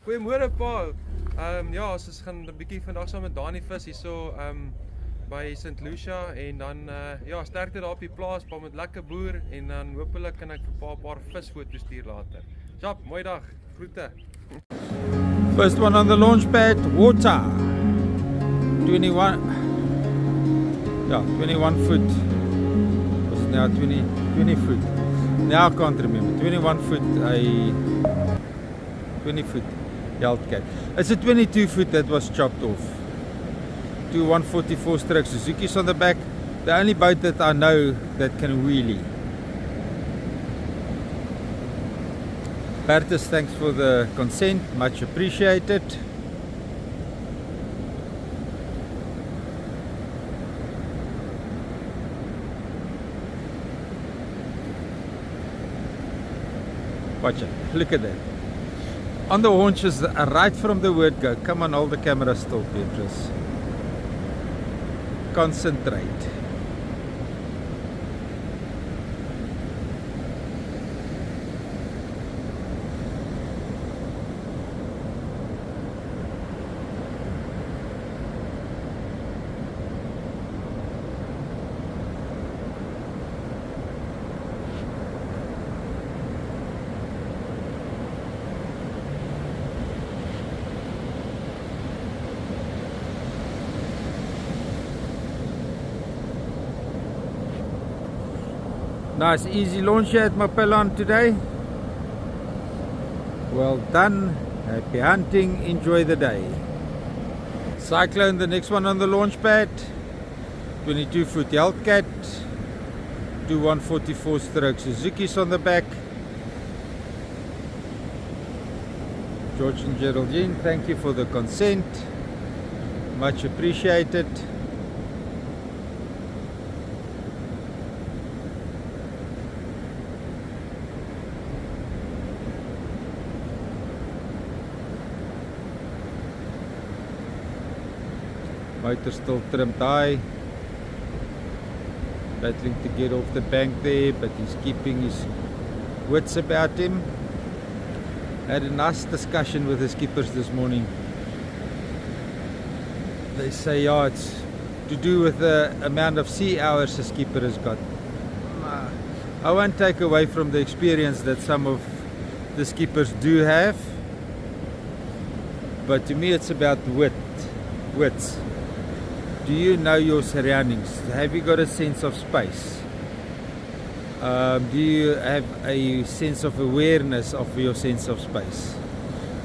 Goeiemôre pa. Ja, ons gaan 'n bietjie vandag saam met Dani vis hierso by St. Lucia en dan ja, sterkte daar op die plaas, pa met lekker boer en dan hopelik kan ek vir pa 'n paar visfoto's stuur later. Jap, mooi dag. Groete. First one on the launch pad, water. 21. Yeah, 21 foot. Was it now 20 foot? Now I can't remember. 21 foot, 20 foot Hellcat. It's a 22 foot that was chopped off. Two 144 stroke Suzuki's on the back. The only boat that I know that can wheelie. Petrus, thanks for the consent, much appreciated. Watch it, look at that. On the haunches, right from the word go. Come on, hold the camera still, Petrus. Concentrate. Nice easy launch here at Mapelon today. Well done, happy hunting, enjoy the day. Cyclone, the next one on the launch pad. 22 foot Hellcat. Two 144 stroke Suzuki's on the back. George and Geraldine, thank you for the consent, much appreciated. Motor still trimmed high, battling to get off the bank there, but he's keeping his wits about him. Had a nice discussion with the skippers this morning. They say, yeah, it's to do with the amount of sea hours a skipper has got. I won't take away from the experience that some of the skippers do have, but to me it's about wits. Do you know your surroundings? Have you got a sense of space? Do you have a sense of awareness of your sense of space?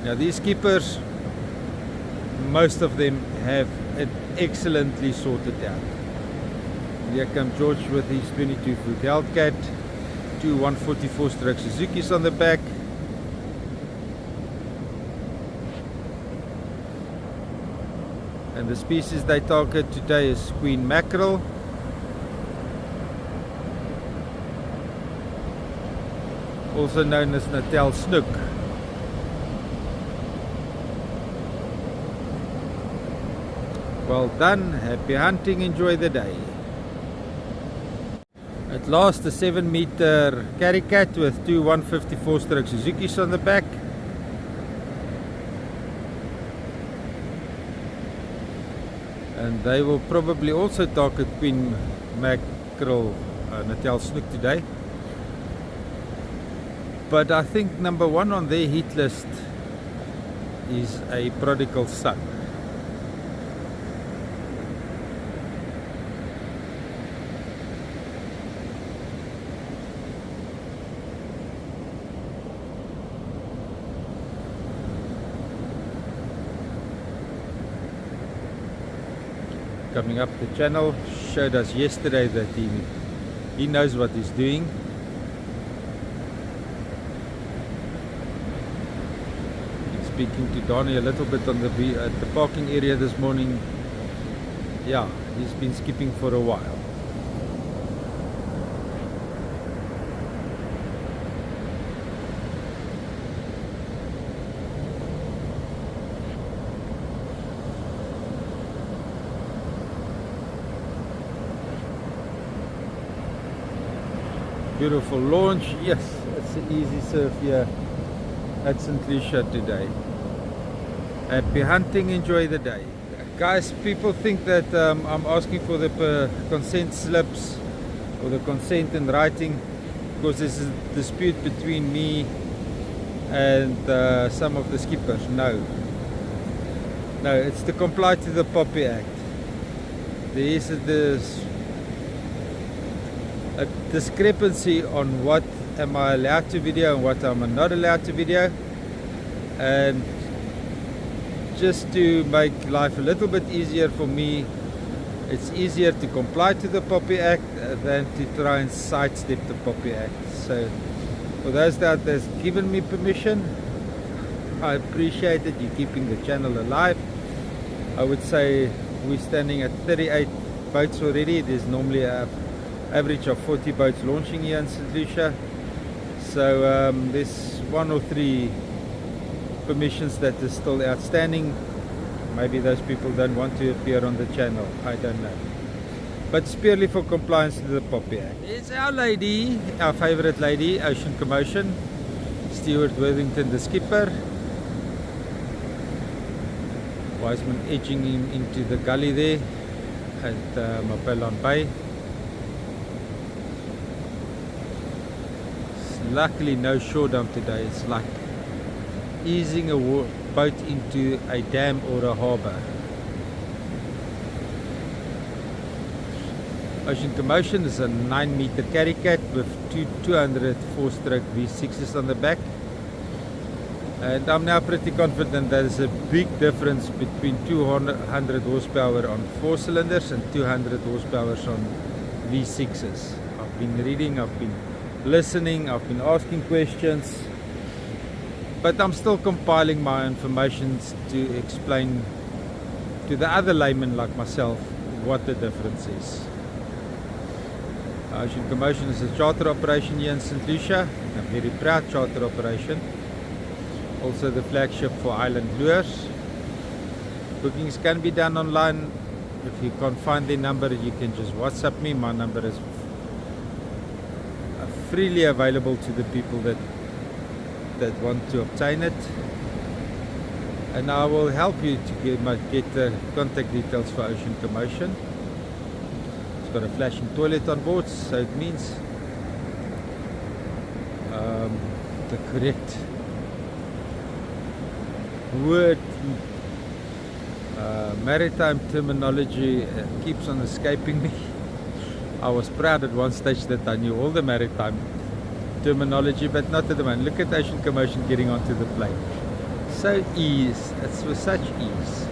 Now these skippers, most of them have it excellently sorted out. Here comes George with his 22 foot Hellcat, two 144 stroke Suzuki's on the back. And the species they target today is queen mackerel. Also known as Natal snook. Well done, happy hunting, enjoy the day. At last, a 7 meter carry cat with two 154 stroke Suzuki's on the back. And they will probably also target queen mackerel Natal snook today. But I think number one on their hit list is a prodigal son. Coming up the channel, showed us yesterday that he knows what he's doing. Speaking to Donnie a little bit on at the parking area this morning. Yeah, he's been skipping for a while. Beautiful launch. Yes, it's an easy surf here at St. Lucia today. Happy hunting, enjoy the day. Guys, people think that I'm asking for the consent slips or the consent in writing because this is a dispute between me and some of the skippers. No, it's to comply to the POPI Act. There is a discrepancy on what am I allowed to video and what am I not allowed to video, and just to make life a little bit easier for me, it's easier to comply to the POPI Act than to try and sidestep the POPI Act. So for those that has given me permission, I appreciate it. You're keeping the channel alive. I would say we're standing at 38 boats already. There's normally an average of 40 boats launching here in St. Lucia. So there's 1 or 3 permissions that is still outstanding. Maybe those people don't want to appear on the channel, I don't know, but it's purely for compliance to the POPI Act. It's our lady, our favorite lady, Ocean Commotion, Stewart Worthington the skipper, Wiseman edging him into the gully there at Mapelon Bay. Luckily no shore dump today. It's like easing a boat into a dam or a harbour. Ocean Commotion is a 9-meter carry cat with 200 4-stroke V6s on the back, and I'm now pretty confident there's a big difference between 200 horsepower on 4 cylinders and 200 horsepower on V6s. I've been reading, I've been listening, I've been asking questions, but I'm still compiling my information to explain to the other laymen like myself what the difference is. Ocean Commotion is a charter operation here in St. Lucia, a very proud charter operation. Also the flagship for Island Lures. Bookings can be done online. If you can't find the number, you can just WhatsApp me. My number is freely available to the people that want to obtain it, and I will help you to get the contact details for Ocean Commotion. It's got a flashing toilet on board, so it means the correct word, maritime terminology keeps on escaping me. I was proud at one stage that I knew all the maritime terminology, but not at the moment. Look at Ocean Commotion getting onto the plane. So ease. It's with such ease.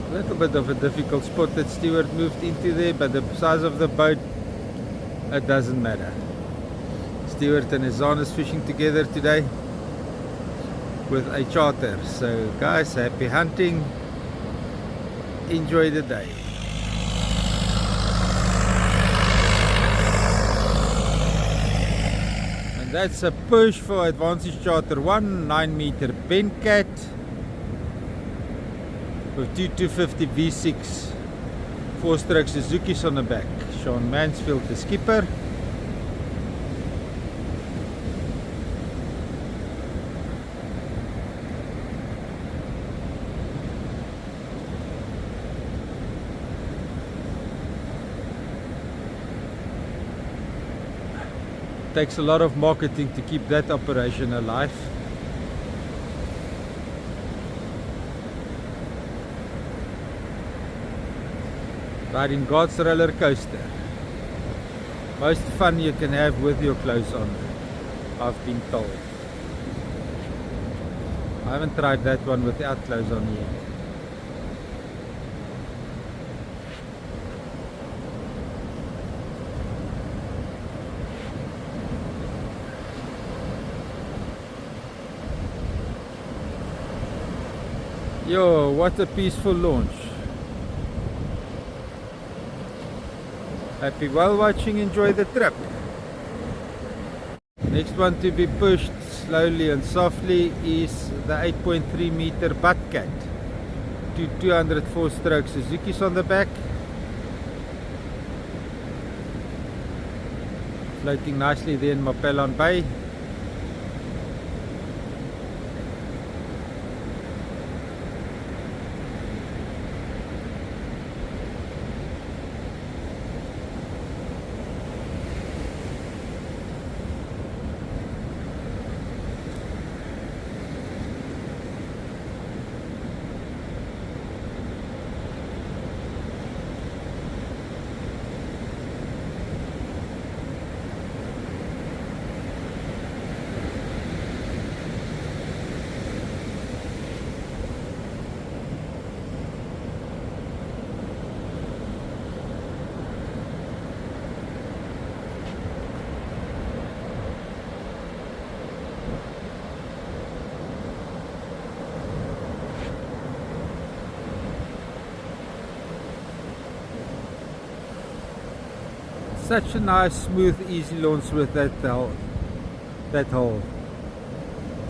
A little bit of a difficult spot that Stewart moved into there, but the size of the boat, it doesn't matter. Stewart and his on is fishing together today with a charter. So guys, happy hunting, enjoy the day. And that's a push for Advantage Charter 1 9-meter bent cat with 250 V6 4-stroke Suzuki's on the back. Sean Mansfield the skipper. Takes a lot of marketing to keep that operation alive. Riding God's roller coaster. Most fun you can have with your clothes on, I've been told. I haven't tried that one without clothes on yet. Yo, what a peaceful launch. Happy whale watching, enjoy the trip. Next one to be pushed slowly and softly is the 8.3 meter butt cat. to 204 strokes. Suzuki's on the back. Floating nicely there in Mapelon Bay. Such a nice, smooth, easy launch with that hole.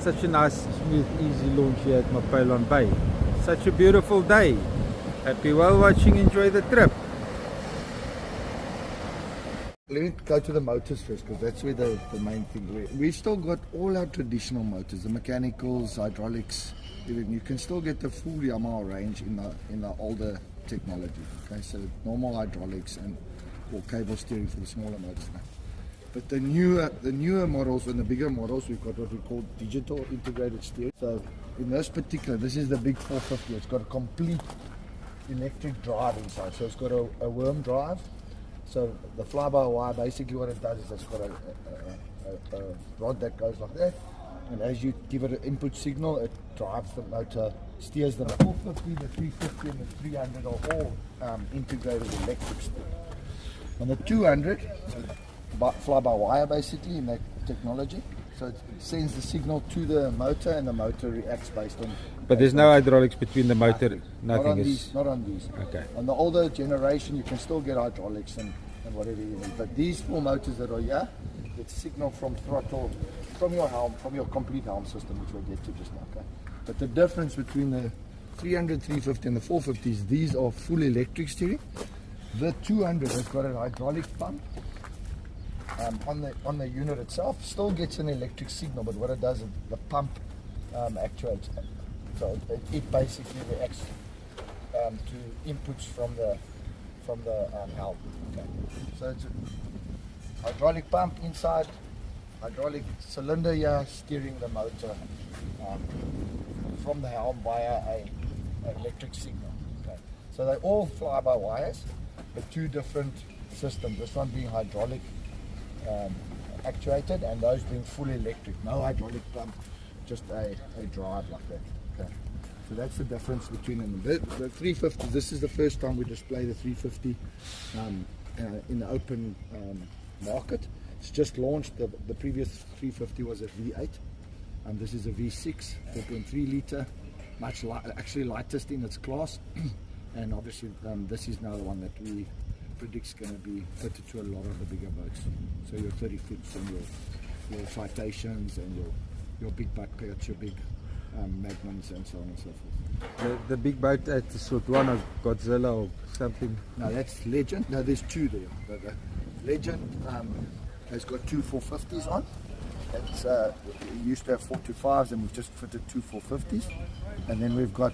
Such a nice, smooth, easy launch here at Mapelon Bay. Such a beautiful day. Happy whale watching, enjoy the trip. Let me go to the motors first, because that's where the main thing. We've still got all our traditional motors, the mechanicals, hydraulics. You can still get the full Yamaha range in the older technology. Okay, so normal hydraulics or cable steering for the smaller motors now. But the newer models and the bigger models, we've got what we call digital integrated steering. So in this particular, this is the big 450. It's got a complete electric drive inside. So it's got a worm drive. So the fly-by-wire, basically what it does is it's got a rod that goes like that, and as you give it an input signal, it drives the motor, steers the 450, the 350 and the 300 are all integrated electric steering. On the 200, fly-by-wire basically in that technology, so it sends the signal to the motor and the motor reacts based on. But there's no hydraulics between the motor, nothing is. Not on these. Okay. On the older generation, you can still get hydraulics and whatever you need. But these four motors that are here, get signal from throttle, from your helm, from your complete helm system, which we'll get to just now. Okay. But the difference between the 300, 350 and the 450s, these are full electric steering. The 200 has got a hydraulic pump on the unit itself. Still gets an electric signal, but what it does is the pump actuates. So it basically reacts to inputs from the helm. Okay. So it's a hydraulic pump inside, hydraulic cylinder here steering the motor from the helm via an electric signal. Okay. So they all fly by wires, but two different systems. This one being hydraulic actuated, and those being fully electric. No hydraulic pump, just a drive like that. Okay. So that's the difference between them. The 350, this is the first time we display the 350 in the open market. It's just launched. The previous 350 was a V8, and this is a V6, 4.3 litre, much actually lightest in its class. And obviously this is now the one that we predict is going to be fitted to a lot of the bigger boats. So your 30 foots and your citations and your big buckets, your big magnums and so on and so forth. The big boat at the sort one of Godzilla or something. No, that's Legend. No, there's two there. The Legend has got two 450s on. It's used to have 425s, and we've just fitted two 450s. And then we've got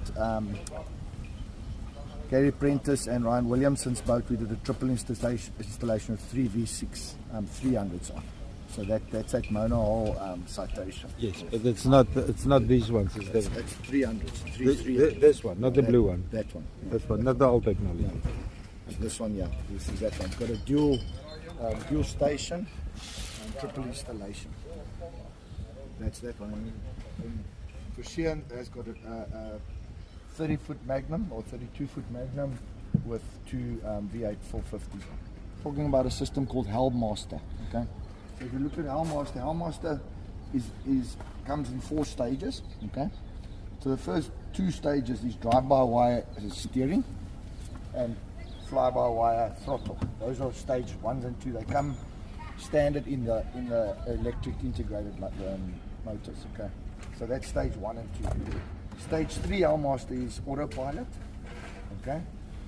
Gary Prentice and Ryan Williamson's boat. We did a triple installation of three V6 300s on. So that's at monohull citation. Yes, but it's not these ones. That's 300s. This one, not the blue one. That one. This one, not the old technology. Yeah. This one, yeah. This is that one. It's got a dual station and triple installation. That's that one. And Fushian has got a 30-foot Magnum or 32-foot Magnum with two V8 450s on. Talking about a system called Helmmaster. Okay. So if you look at Helmmaster comes in 4 stages. Okay. So the first 2 stages is drive-by-wire steering and fly-by-wire throttle. Those are stage 1 and 2. They come standard in the electric integrated motors. Okay. So that's stage 1 and 2. Stage 3 Helmmaster is autopilot. Okay,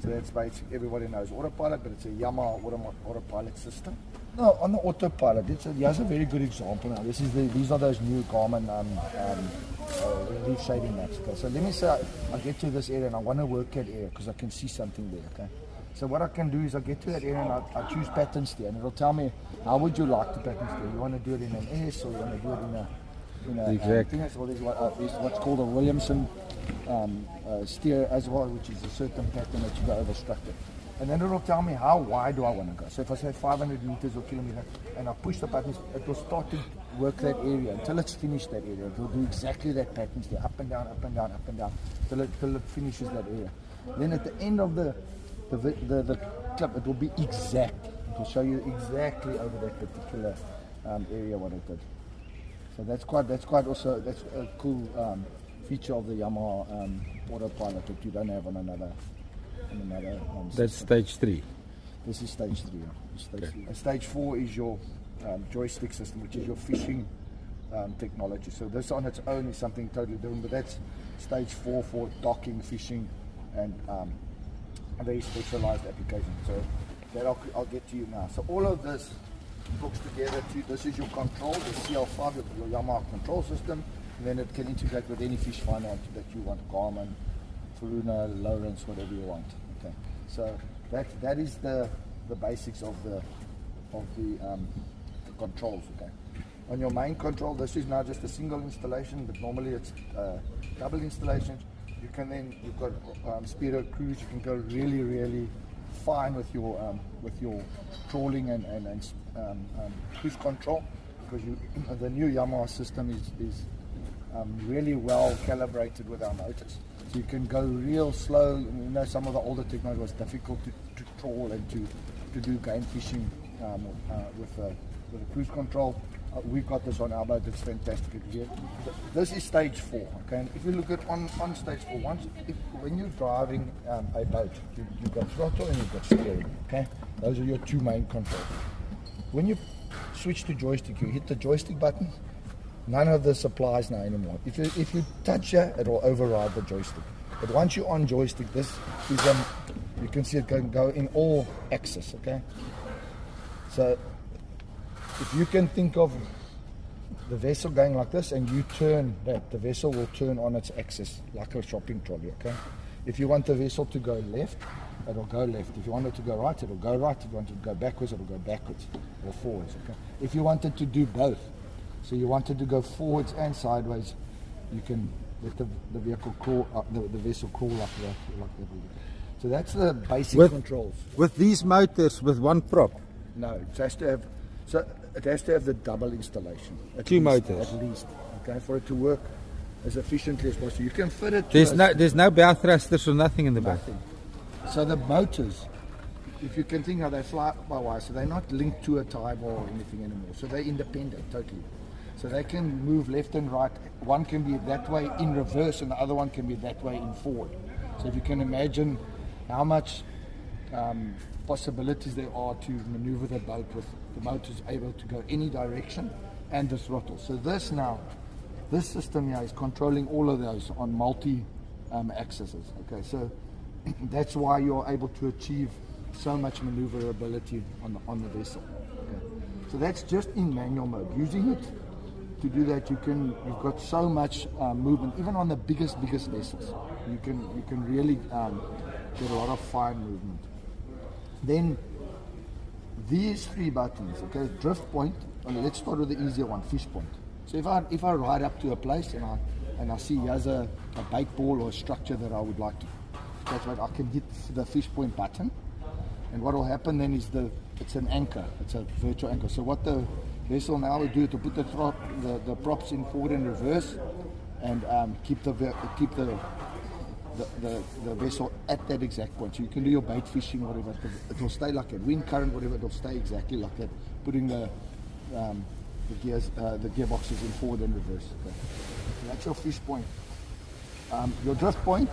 so that's basically, everybody knows autopilot, but it's a Yamaha autopilot system. No, on the autopilot, here's a very good example now. These are those new Garmin relief shading maps. Okay, so let me say I get to this area and I want to work that area because I can see something there. Okay, so what I can do is I get to that area and I choose pattern steer, and it'll tell me how would you like to pattern steer. You want to do it in an S or you want to do it in a Exactly. There's what's called a Williamson steer as well, which is a certain pattern that you go over structure. And then it'll tell me how wide do I want to go. So if I say 500 meters or kilometer and I push the button, it will start to work that area until it's finished that area. It will do exactly that pattern steer, up and down, up and down, up and down, till it finishes that area. Then at the end of the clip, it will be exact. It will show you exactly over that particular area what it did. So that's a cool feature of the Yamaha autopilot that you don't have on another That's stage 3. This is stage 3. Stage Okay. 3. And stage 4 is your joystick system, which is your fishing technology. So this on its own is something totally different, but that's stage 4 for docking, fishing, and a very specialized application. So that I'll get to you now. So all of this hooks together to, this is your control, the CL5, your Yamaha control system, and then it can integrate with any fish finder that you want, Garmin, Faruna, Lawrence, whatever you want. Okay, so that is the basics of the controls. Okay, on your main control, this is now just a single installation, but normally it's double installations. You can then, you've got speedo cruise. You can go really fine with your trawling and cruise control, because the new Yamaha system is really well calibrated with our motors. So you can go real slow. You know, some of the older technology was difficult to trawl and to do game fishing with a cruise control. We've got this on our boat. It's fantastic. This is stage 4. Okay, and if you look at on stage 4, when you're driving a boat, you've got throttle and you've got steering. Okay, those are your two main controls. When you switch to joystick, you hit the joystick button. None of this applies now anymore. If you touch it, it will override the joystick. But once you're on joystick, this is you can see it can go in all axes. Okay, so if you can think of the vessel going like this and you turn that, the vessel will turn on its axis like a shopping trolley. Okay, if you want the vessel to go left, it'll go left. If you want it to go right, it'll go right. If you want it to go backwards, it'll go backwards or forwards. Okay, if you wanted to do both, so you wanted to go forwards and sideways, you can let the vehicle crawl, the vessel crawl like that. So that's the basic controls. With these motors, with one prop? No, it has to have the double installation. Two motors. At least, okay, for it to work as efficiently as possible. You can fit it. There's no bow thrusters or nothing in the back. Nothing. So the motors, if you can think how they fly by wire, so they're not linked to a tie bar or anything anymore. So they're independent totally. So they can move left and right. One can be that way in reverse and the other one can be that way in forward. So if you can imagine how much possibilities there are to maneuver the boat with the motors able to go any direction and the throttle. So this system here is controlling all of those on multi axes. Okay, so that's why you're able to achieve so much maneuverability on the vessel. Okay. So that's just in manual mode. Using it to do that, you've got so much movement. Even on the biggest vessels, you can really get a lot of fine movement. Then these 3 buttons, okay, drift point. Let's start with the easier one, fish point. So if I ride up to a place and I see here's a bait ball or a structure that I would like to catch, right, I can hit the fish point button, and what will happen then is it's an anchor. It's a virtual anchor. So what the vessel now will do to put the props in forward and reverse, and keep the vessel at that exact point. So you can do your bait fishing or whatever. It will stay like that. Wind current, whatever, it will stay exactly like that. Putting the gearboxes in forward and reverse. Okay. So that's your fish point. Your drift point.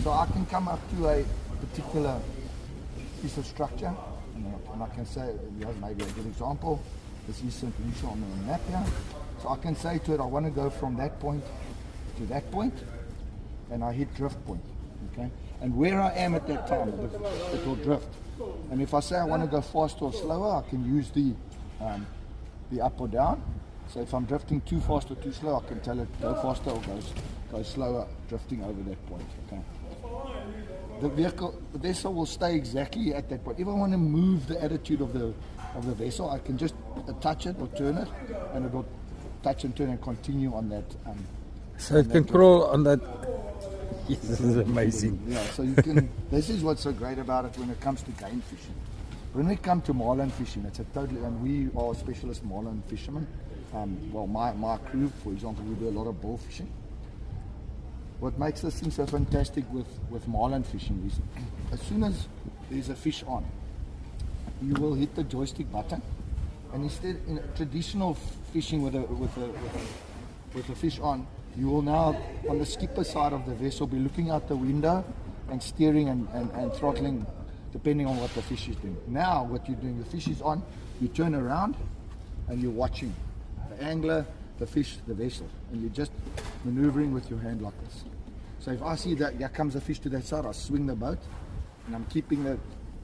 So I can come up to a particular piece of structure, and I can say, here's maybe a good example. This is St. Lucia on the map here. So I can say to it, I want to go from that point to that point. and I hit drift point, okay? And where I am at that time, it will drift. And if I say I want to go faster or slower, I can use the up or down. So if I'm drifting too fast or too slow, I can tell it go faster or go slower, drifting over that point, okay? The vessel will stay exactly at that point. If I want to move the attitude of the vessel, I can just touch it or turn it, and it will touch and turn and continue on that. So it can crawl on that. This is amazing. Yeah, so you can. This is what's so great about it when it comes to game fishing. When we come to marlin fishing, it's a totally, and we are specialist marlin fishermen. Well, my crew, for example, we do a lot of bull fishing. What makes this thing so fantastic with marlin fishing is, as soon as there's a fish on, you will hit the joystick button, and instead in traditional fishing with a fish on, you will now on the skipper side of the vessel be looking out the window and steering and throttling depending on what the fish is doing. Now what you're doing, the fish is on, you turn around and you're watching the angler, the fish, the vessel, and you're just maneuvering with your hand like this. So if I see that here comes a fish to that side, I swing the boat and I'm keeping the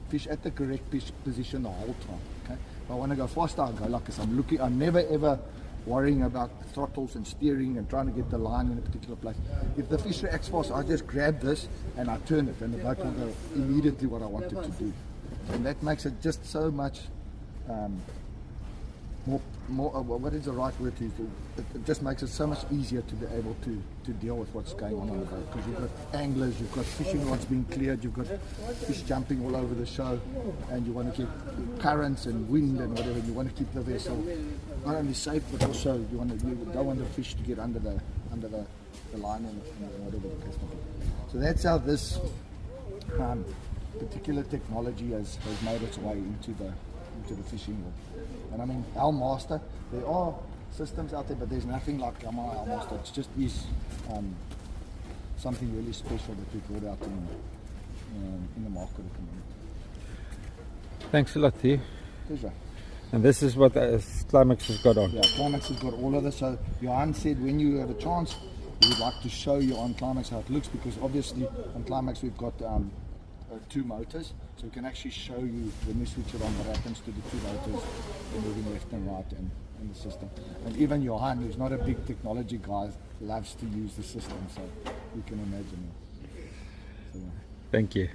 fish at the correct position the whole time. Okay? If I want to go faster, I go like this. I'm never ever worrying about throttles and steering and trying to get the line in a particular place. If the fish reacts fast, I just grab this and I turn it, and the boat will go immediately what I want it to do. And that makes it just so much more what is the right word to use? It just makes it so much easier to be able to deal with what's going on the boat, because you've got anglers, you've got fishing rods being cleared, you've got fish jumping all over the show, and you want to keep currents and wind and whatever. You want to keep the vessel not only safe, but also you don't want the fish to get under the line and whatever the case may be. So that's how this particular technology has made its way into the fishing world. And I mean, Helmmaster, there are systems out there, but there's nothing like Yamaha Helmmaster. It just is something really special that we brought out in the market at the moment. Thanks a lot, Theo. Pleasure. And this is what Climax has got on. Yeah, Climax has got all of this. So Johan said when you have a chance, we would like to show you on Climax how it looks, because obviously on Climax we've got 2 motors, so we can actually show you when we switch it on what happens to the 2 motors, moving left and right in the system. And even Johan, who's not a big technology guy, loves to use the system, so you can imagine it. So, Thank you.